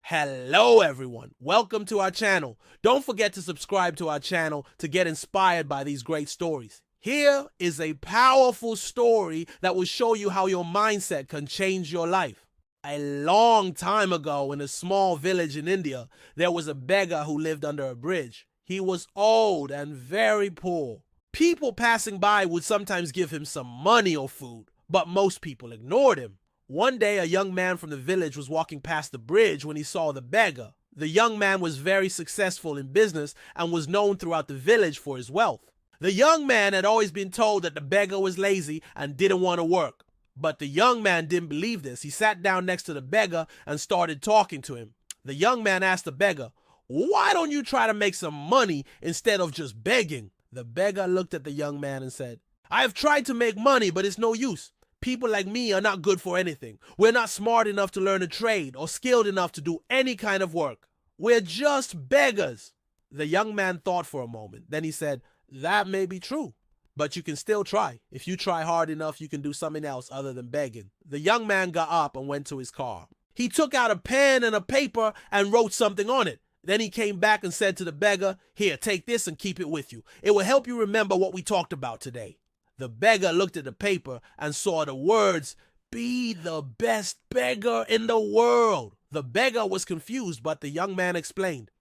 Hello everyone, welcome to our channel. Don't forget to subscribe to our channel to get inspired by these great stories. Here is a powerful story that will show you how your mindset can change your life. A long time ago in a small village in India, there was a beggar who lived under a bridge. He was old and very poor. People passing by would sometimes give him some money or food, but most people ignored him. One day, a young man from the village was walking past the bridge when he saw the beggar. The young man was very successful in business and was known throughout the village for his wealth. The young man had always been told that the beggar was lazy and didn't want to work. But the young man didn't believe this. He sat down next to the beggar and started talking to him. The young man asked the beggar, "Why don't you try to make some money instead of just begging?" The beggar looked at the young man and said, "I have tried to make money, but it's no use. People like me are not good for anything. We're not smart enough to learn a trade or skilled enough to do any kind of work. We're just beggars." The young man thought for a moment. Then he said, "That may be true, but you can still try. If you try hard enough, you can do something else other than begging." The young man got up and went to his car. He took out a pen and a paper and wrote something on it. Then he came back and said to the beggar, "Here, take this and keep it with you. It will help you remember what we talked about today." The beggar looked at the paper and saw the words, "Be the best beggar in the world." The beggar was confused, but the young man explained,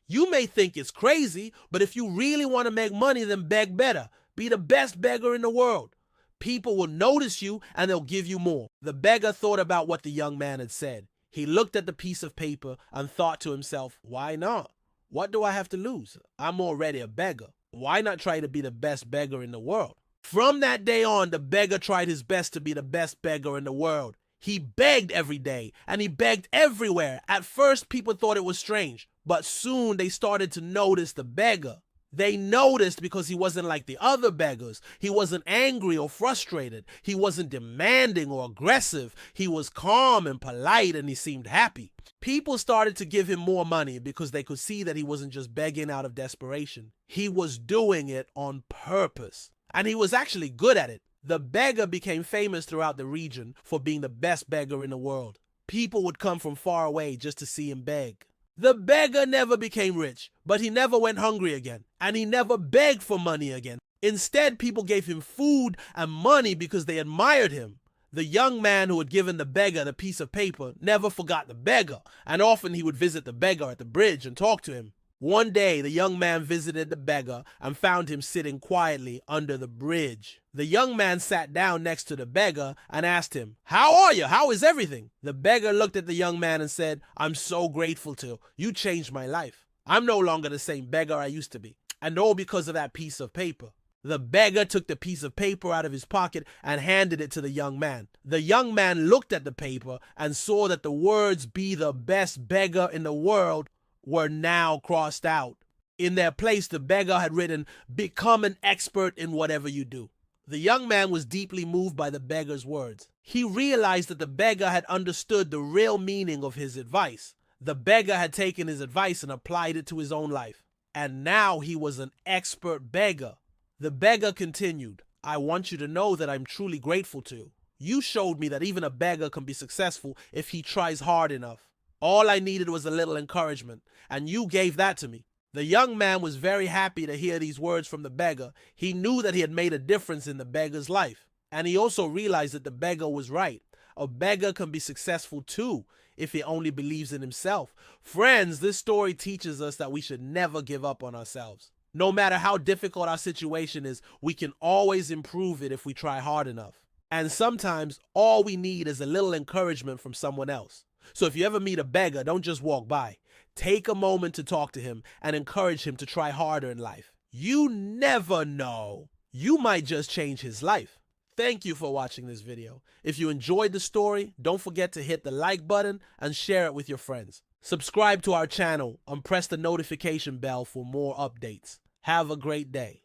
"You may think it's crazy, but if you really want to make money, then beg better. Be the best beggar in the world. People will notice you and they'll give you more." The beggar thought about what the young man had said. He looked at the piece of paper and thought to himself, "Why not? What do I have to lose? I'm already a beggar. Why not try to be the best beggar in the world?" From that day on, the beggar tried his best to be the best beggar in the world. He begged every day, and he begged everywhere. At first, people thought it was strange, but soon they started to notice the beggar. They noticed because he wasn't like the other beggars. He wasn't angry or frustrated. He wasn't demanding or aggressive. He was calm and polite, and he seemed happy. People started to give him more money because they could see that he wasn't just begging out of desperation. He was doing it on purpose. And he was actually good at it. The beggar became famous throughout the region for being the best beggar in the world. People would come from far away just to see him beg. The beggar never became rich, but he never went hungry again, and he never begged for money again. Instead, people gave him food and money because they admired him. The young man who had given the beggar the piece of paper never forgot the beggar, and often he would visit the beggar at the bridge and talk to him. One day, the young man visited the beggar and found him sitting quietly under the bridge. The young man sat down next to the beggar and asked him, "How are you? How is everything?" The beggar looked at the young man and said, "I'm so grateful to. You changed my life. I'm no longer the same beggar I used to be. And all because of that piece of paper." The beggar took the piece of paper out of his pocket and handed it to the young man. The young man looked at the paper and saw that the words, "Be the best beggar in the world," were now crossed out. In their place, the beggar had written, "Become an expert in whatever you do." The young man was deeply moved by the beggar's words. He realized that the beggar had understood the real meaning of his advice. The beggar had taken his advice and applied it to his own life. And now he was an expert beggar. The beggar continued, "I want you to know that I'm truly grateful to you. You showed me that even a beggar can be successful if he tries hard enough. All I needed was a little encouragement, and you gave that to me." The young man was very happy to hear these words from the beggar. He knew that he had made a difference in the beggar's life. And he also realized that the beggar was right. A beggar can be successful too, if he only believes in himself. Friends, this story teaches us that we should never give up on ourselves. No matter how difficult our situation is, we can always improve it if we try hard enough. And sometimes all we need is a little encouragement from someone else. So if you ever meet a beggar, don't just walk by. Take a moment to talk to him and encourage him to try harder in life. You never know. You might just change his life. Thank you for watching this video. If you enjoyed the story, don't forget to hit the like button and share it with your friends. Subscribe to our channel and press the notification bell for more updates. Have a great day.